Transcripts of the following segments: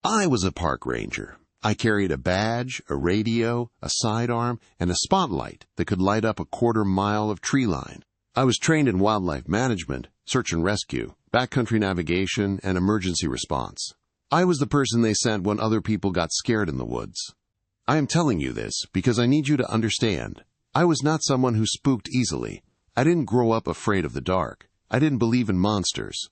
I was a park ranger. I carried a badge, a radio, a sidearm, and a spotlight that could light up a quarter-mile of tree line. I was trained in wildlife management, search and rescue, backcountry navigation, and emergency response. I was the person they sent when other people got scared in the woods. I am telling you this because I need you to understand. I was not someone who spooked easily. I didn't grow up afraid of the dark. I didn't believe in monsters.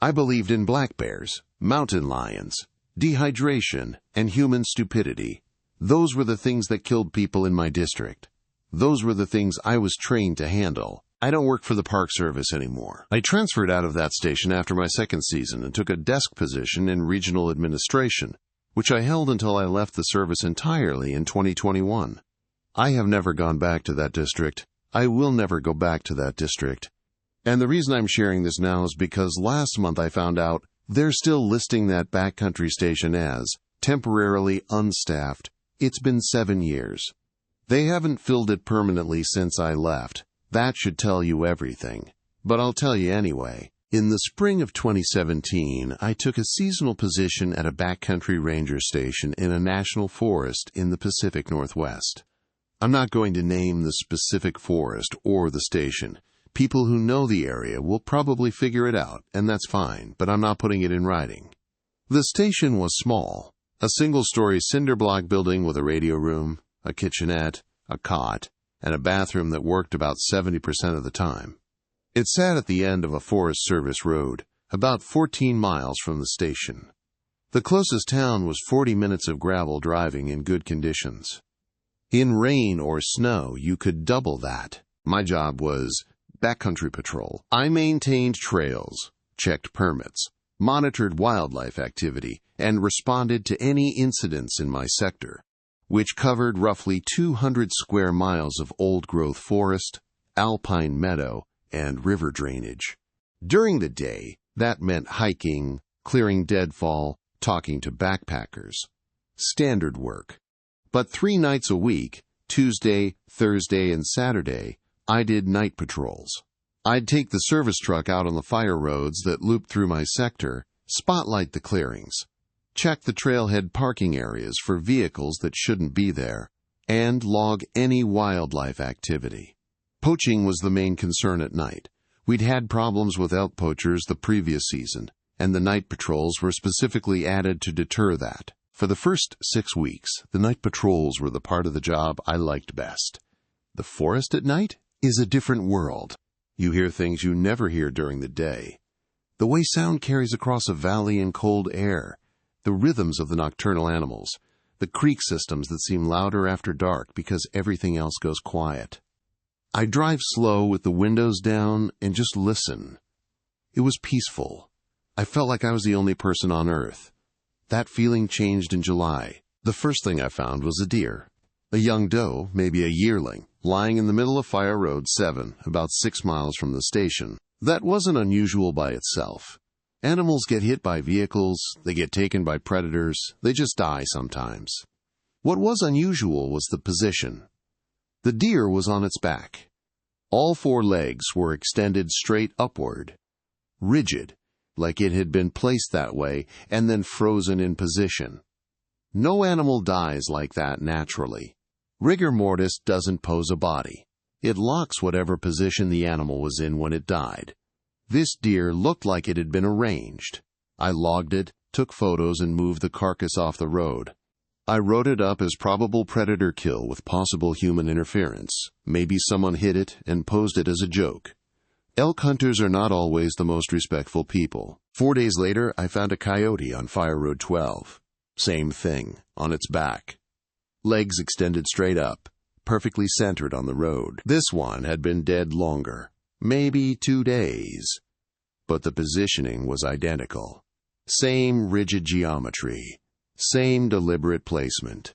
I believed in black bears, mountain lions, dehydration, and human stupidity. Those were the things that killed people in my district. Those were the things I was trained to handle. I don't work for the Park Service anymore. I transferred out of that station after my second season and took a desk position in regional administration, which I held until I left the service entirely in 2021. I have never gone back to that district. I will never go back to that district. And the reason I'm sharing this now is because last month I found out they're still listing that backcountry station as temporarily unstaffed. It's been 7 years. They haven't filled it permanently since I left. That should tell you everything. But I'll tell you anyway. In the spring of 2017, I took a seasonal position at a backcountry ranger station in a national forest in the Pacific Northwest. I'm not going to name the specific forest or the station. People who know the area will probably figure it out, and that's fine, but I'm not putting it in writing. The station was small, a single-story cinder block building with a radio room, a kitchenette, a cot, and a bathroom that worked about 70% of the time. It sat at the end of a Forest Service road, about 14 miles from the station. The closest town was 40 minutes of gravel driving in good conditions. In rain or snow, you could double that. My job was backcountry patrol. I maintained trails, checked permits, monitored wildlife activity, and responded to any incidents in my sector, which covered roughly 200 square miles of old-growth forest, alpine meadow, and river drainage. During the day, that meant hiking, clearing deadfall, talking to backpackers. Standard work. But 3 nights a week, Tuesday, Thursday, and Saturday, I did night patrols. I'd take the service truck out on the fire roads that looped through my sector, spotlight the clearings, check the trailhead parking areas for vehicles that shouldn't be there, and log any wildlife activity. Poaching was the main concern at night. We'd had problems with elk poachers the previous season, and the night patrols were specifically added to deter that. For the first 6 weeks, the night patrols were the part of the job I liked best. The forest at night is a different world. You hear things you never hear during the day. The way sound carries across a valley in cold air, the rhythms of the nocturnal animals, the creek systems that seem louder after dark because everything else goes quiet. I drive slow with the windows down and just listen. It was peaceful. I felt like I was the only person on Earth. That feeling changed in July. The first thing I found was a deer. A young doe, maybe a yearling, lying in the middle of Fire Road 7, about 6 miles from the station. That wasn't unusual by itself. Animals get hit by vehicles, they get taken by predators, they just die sometimes. What was unusual was the position. The deer was on its back. All 4 legs were extended straight upward, rigid, like it had been placed that way and then frozen in position. No animal dies like that naturally. Rigor mortis doesn't pose a body. It locks whatever position the animal was in when it died. This deer looked like it had been arranged. I logged it, took photos, and moved the carcass off the road. I wrote it up as probable predator kill with possible human interference. Maybe someone hit it and posed it as a joke. Elk hunters are not always the most respectful people. 4 days later, I found a coyote on Fire Road 12. Same thing, on its back. Legs extended straight up, perfectly centered on the road. This one had been dead longer, maybe 2 days. But the positioning was identical. Same rigid geometry, same deliberate placement.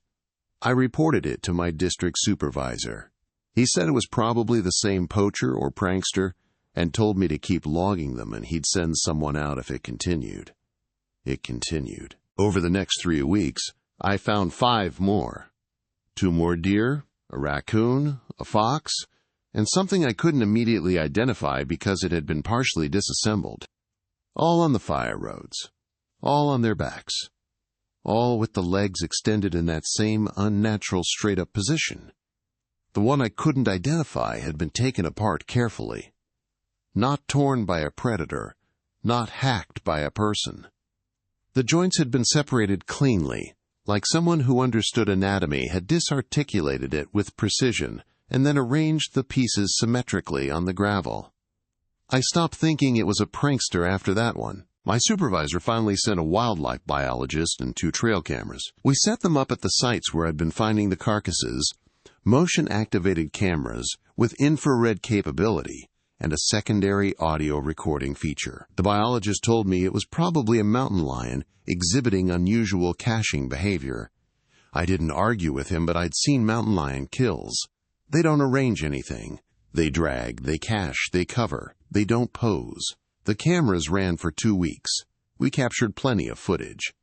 I reported it to my district supervisor. He said it was probably the same poacher or prankster and told me to keep logging them and he'd send someone out if it continued. It continued. Over the next 3 weeks, I found 5 more. 2 more deer, a raccoon, a fox, and something I couldn't immediately identify because it had been partially disassembled. All on the fire roads. All on their backs. all with the legs extended in that same unnatural straight-up position. The one I couldn't identify had been taken apart carefully. Not torn by a predator, not hacked by a person. The joints had been separated cleanly, like someone who understood anatomy had disarticulated it with precision and then arranged the pieces symmetrically on the gravel. I stopped thinking it was a prankster after that one. My supervisor finally sent a wildlife biologist and 2 trail cameras. We set them up at the sites where I'd been finding the carcasses, motion-activated cameras with infrared capability, and a secondary audio recording feature. The biologist told me it was probably a mountain lion exhibiting unusual caching behavior. I didn't argue with him, but I'd seen mountain lion kills. They don't arrange anything. They drag, they cache, they cover. They don't pose. The cameras ran for 2 weeks. We captured plenty of footage.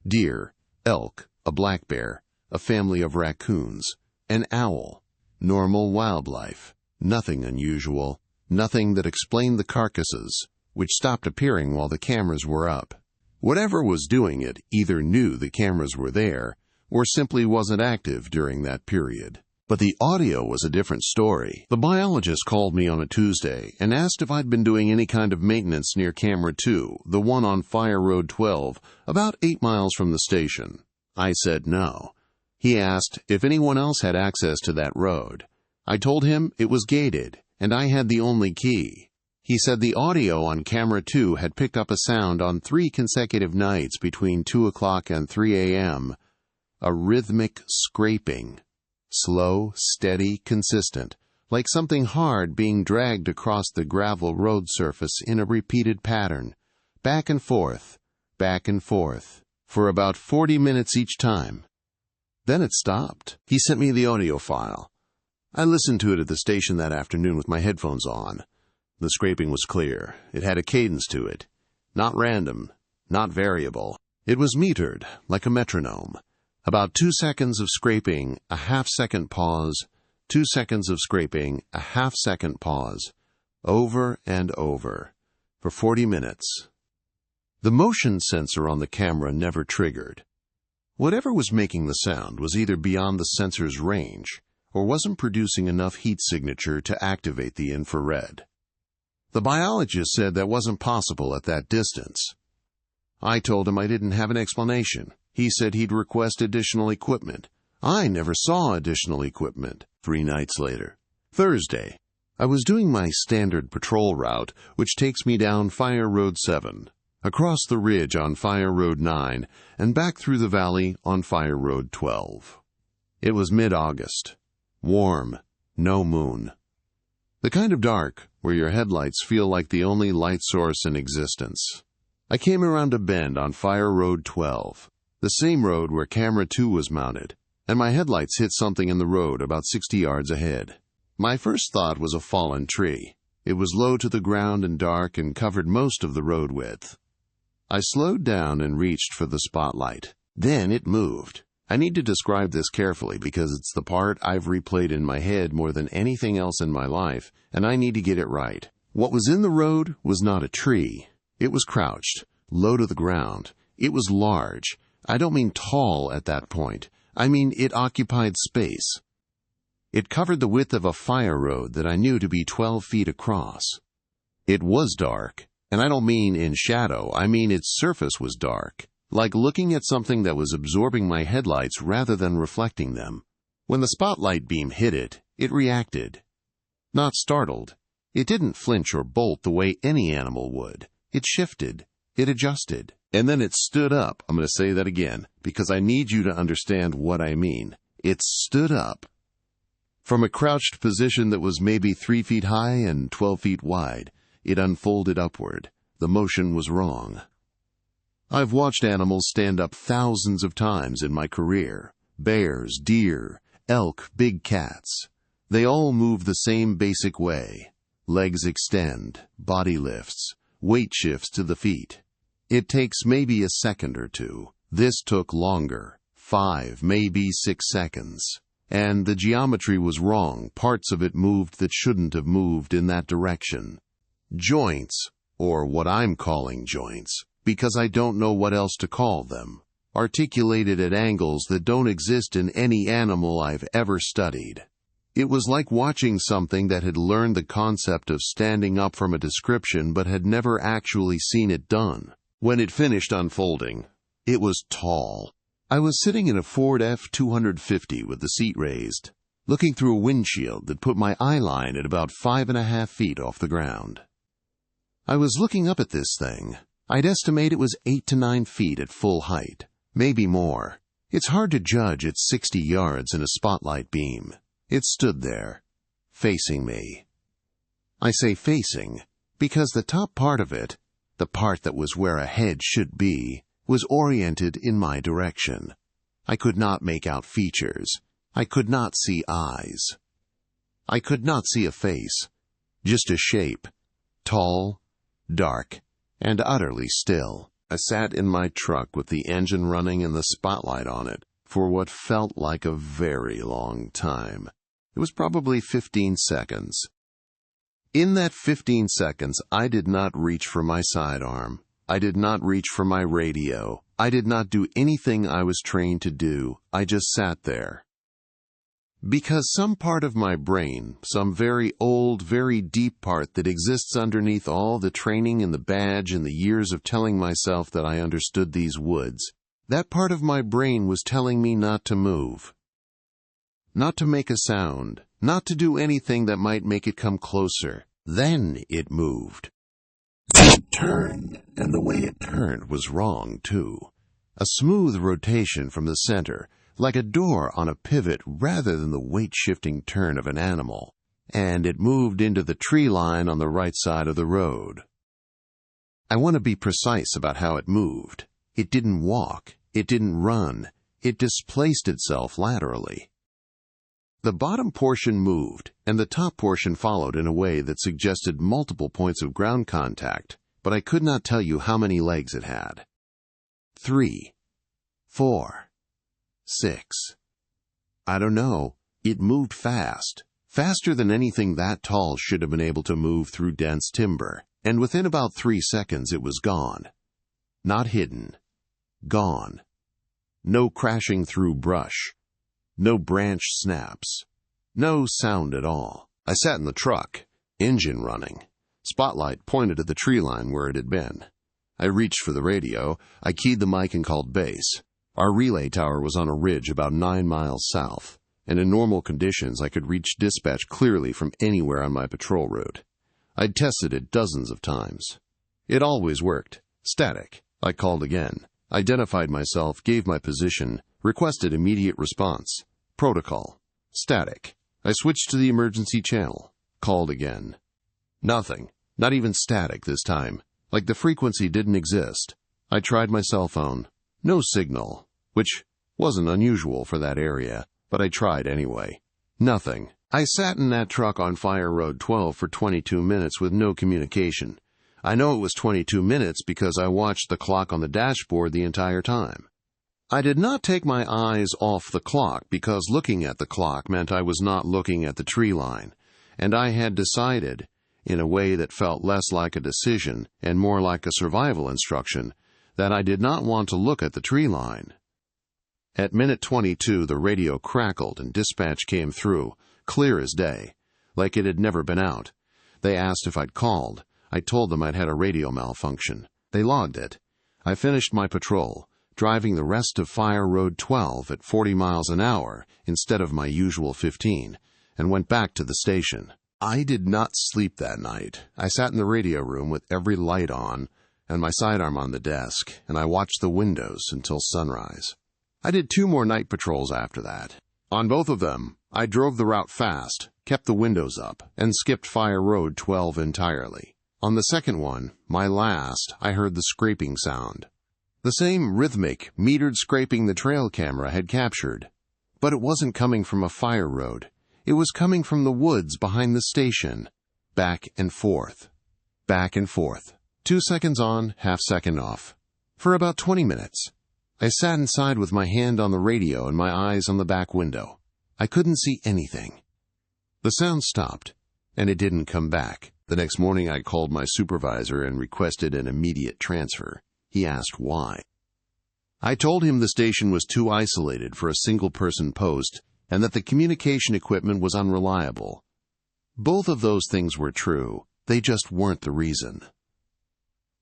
Deer, elk, a black bear, a family of raccoons, an owl. Normal wildlife. Nothing unusual. Nothing that explained the carcasses, which stopped appearing while the cameras were up. Whatever was doing it either knew the cameras were there or simply wasn't active during that period. But the audio was a different story. The biologist called me on a Tuesday and asked if I'd been doing any kind of maintenance near Camera 2, the one on Fire Road 12, about 8 miles from the station. I said no. He asked if anyone else had access to that road. I told him it was gated, and I had the only key. He said the audio on Camera 2 had picked up a sound on 3 consecutive nights between 2 o'clock and 3 a.m., a rhythmic scraping. Slow, steady, consistent, like something hard being dragged across the gravel road surface in a repeated pattern, back and forth, for about 40 minutes each time. Then it stopped. He sent me the audio file. I listened to it at the station that afternoon with my headphones on. The scraping was clear. It had a cadence to it. Not random, not variable. It was metered, like a metronome. About 2 seconds of scraping, a half-second pause, 2 seconds of scraping, a half-second pause, over and over, for 40 minutes. The motion sensor on the camera never triggered. Whatever was making the sound was either beyond the sensor's range or wasn't producing enough heat signature to activate the infrared. The biologist said that wasn't possible at that distance. I told him I didn't have an explanation. He said he'd request additional equipment. I never saw additional equipment. 3 nights later. Thursday. I was doing my standard patrol route, which takes me down Fire Road 7, across the ridge on Fire Road 9, and back through the valley on Fire Road 12. It was mid-August. Warm. No moon. The kind of dark where your headlights feel like the only light source in existence. I came around a bend on Fire Road 12. The same road where Camera 2 was mounted, and my headlights hit something in the road about 60 yards ahead. My first thought was a fallen tree. It was low to the ground and dark and covered most of the road width. I slowed down and reached for the spotlight. Then it moved. I need to describe this carefully because it's the part I've replayed in my head more than anything else in my life, and I need to get it right. What was in the road was not a tree. It was crouched, low to the ground. It was large. I don't mean tall at that point. I mean it occupied space. It covered the width of a fire road that I knew to be 12 feet across. It was dark, and I don't mean in shadow. I mean its surface was dark, like looking at something that was absorbing my headlights rather than reflecting them. When the spotlight beam hit it, it reacted. Not startled. It didn't flinch or bolt the way any animal would. It shifted. It adjusted. And then it stood up. I'm going to say that again, because I need you to understand what I mean. It stood up. From a crouched position that was maybe 3 feet high and 12 feet wide, it unfolded upward. The motion was wrong. I've watched animals stand up thousands of times in my career. Bears, deer, elk, big cats. They all move the same basic way. Legs extend, body lifts, weight shifts to the feet. It takes maybe a second or two. This took longer, 5, maybe 6 seconds. And the geometry was wrong. Parts of it moved that shouldn't have moved in that direction. Joints, or what I'm calling joints, because I don't know what else to call them, articulated at angles that don't exist in any animal I've ever studied. It was like watching something that had learned the concept of standing up from a description but had never actually seen it done. When it finished unfolding, it was tall. I was sitting in a Ford F-250 with the seat raised, looking through a windshield that put my eye line at about 5.5 feet off the ground. I was looking up at this thing. I'd estimate it was 8 to 9 feet at full height, maybe more. It's hard to judge at 60 yards in a spotlight beam. It stood there, facing me. I say facing because the top part of it, the part that was where a head should be, was oriented in my direction. I could not make out features. I could not see eyes. I could not see a face, just a shape, tall, dark, and utterly still. I sat in my truck with the engine running and the spotlight on it for what felt like a very long time. It was probably 15 seconds. In that 15 seconds, I did not reach for my sidearm. I did not reach for my radio. I did not do anything I was trained to do. I just sat there. Because some part of my brain, some very old, very deep part that exists underneath all the training and the badge and the years of telling myself that I understood these woods, that part of my brain was telling me not to move. Not to make a sound, not to do anything that might make it come closer. Then it moved. It turned, and the way it turned was wrong, too. A smooth rotation from the center, like a door on a pivot rather than the weight-shifting turn of an animal, and it moved into the tree line on the right side of the road. I want to be precise about how it moved. It didn't walk. It didn't run. It displaced itself laterally. The bottom portion moved, and the top portion followed in a way that suggested multiple points of ground contact, but I could not tell you how many legs it had. 3, 4, 6. I don't know. It moved fast, faster than anything that tall should have been able to move through dense timber, and within about 3 seconds it was gone. Not hidden. Gone. No crashing through brush. No branch snaps. No sound at all. I sat in the truck, engine running. Spotlight pointed at the tree line where it had been. I reached for the radio. I keyed the mic and called base. Our relay tower was on a ridge about 9 miles south, and in normal conditions I could reach dispatch clearly from anywhere on my patrol route. I'd tested it dozens of times. It always worked. Static. I called again. Identified myself, gave my position, requested immediate response. Protocol. Static. I switched to the emergency channel. Called again. Nothing. Not even static this time. Like the frequency didn't exist. I tried my cell phone. No signal, which wasn't unusual for that area, but I tried anyway. Nothing. I sat in that truck on Fire Road 12 for 22 minutes with no communication. I know it was 22 minutes because I watched the clock on the dashboard the entire time. I did not take my eyes off the clock because looking at the clock meant I was not looking at the tree line, and I had decided, in a way that felt less like a decision and more like a survival instruction, that I did not want to look at the tree line. At minute 22, the radio crackled and dispatch came through, clear as day, like it had never been out. They asked if I'd called. I told them I'd had a radio malfunction. They logged it. I finished my patrol, driving the rest of Fire Road 12 at 40 miles an hour instead of my usual 15, and went back to the station. I did not sleep that night. I sat in the radio room with every light on and my sidearm on the desk, and I watched the windows until sunrise. I did 2 more night patrols after that. On both of them, I drove the route fast, kept the windows up, and skipped Fire Road 12 entirely. On the second one, my last, I heard the scraping sound. The same rhythmic, metered scraping the trail camera had captured. But it wasn't coming from a fire road. It was coming from the woods behind the station. Back and forth. Back and forth. 2 seconds on, half second off. For about 20 minutes. I sat inside with my hand on the radio and my eyes on the back window. I couldn't see anything. The sound stopped, and it didn't come back. The next morning I called my supervisor and requested an immediate transfer. He asked why. I told him the station was too isolated for a single-person post and that the communication equipment was unreliable. Both of those things were true. They just weren't the reason.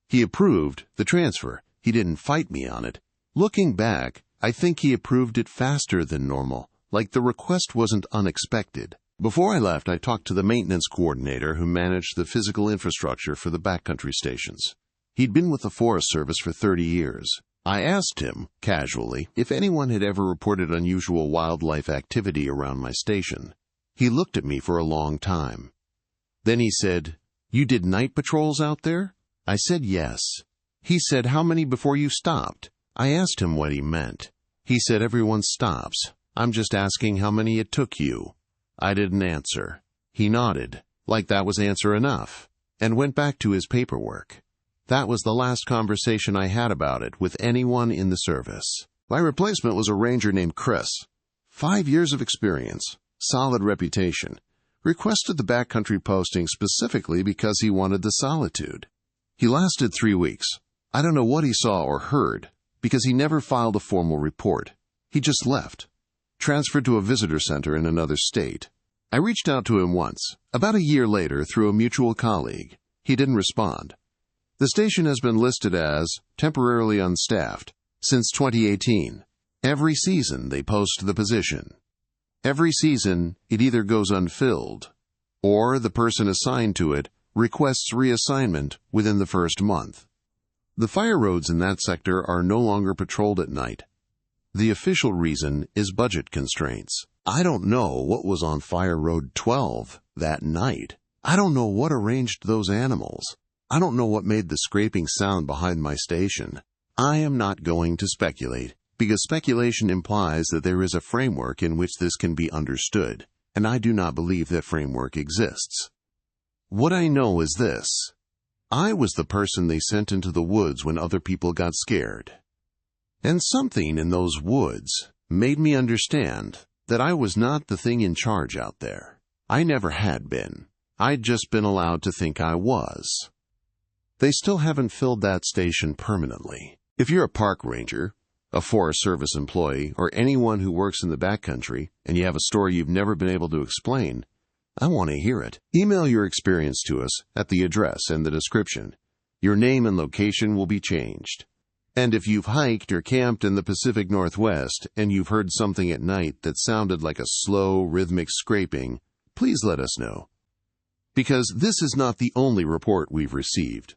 He approved the transfer. He didn't fight me on it. Looking back, I think he approved it faster than normal, like the request wasn't unexpected. Before I left, I talked to the maintenance coordinator who managed the physical infrastructure for the backcountry stations. He'd been with the Forest Service for 30 years. I asked him, casually, if anyone had ever reported unusual wildlife activity around my station. He looked at me for a long time. Then he said, "You did night patrols out there?" I said yes. He said, "How many before you stopped?" I asked him what he meant. He said, "Everyone stops. I'm just asking how many it took you." I didn't answer. He nodded, like that was answer enough, and went back to his paperwork. That was the last conversation I had about it with anyone in the service. My replacement was a ranger named Chris. 5 years of experience, solid reputation. Requested the backcountry posting specifically because he wanted the solitude. He lasted 3 weeks. I don't know what he saw or heard, because he never filed a formal report. He just left. Transferred to a visitor center in another state. I reached out to him once, about a year later, through a mutual colleague. He didn't respond. The station has been listed as temporarily unstaffed since 2018. Every season they post the position. Every season it either goes unfilled, or the person assigned to it requests reassignment within the first month. The fire roads in that sector are no longer patrolled at night. The official reason is budget constraints. I don't know what was on Fire Road 12 that night. I don't know what arranged those animals. I don't know what made the scraping sound behind my station. I am not going to speculate, because speculation implies that there is a framework in which this can be understood, and I do not believe that framework exists. What I know is this. I was the person they sent into the woods when other people got scared. And something in those woods made me understand that I was not the thing in charge out there. I never had been. I'd just been allowed to think I was. They still haven't filled that station permanently. If you're a park ranger, a Forest Service employee, or anyone who works in the backcountry, and you have a story you've never been able to explain, I want to hear it. Email your experience to us at the address and the description. Your name and location will be changed. And if you've hiked or camped in the Pacific Northwest and you've heard something at night that sounded like a slow, rhythmic scraping, please let us know. Because this is not the only report we've received.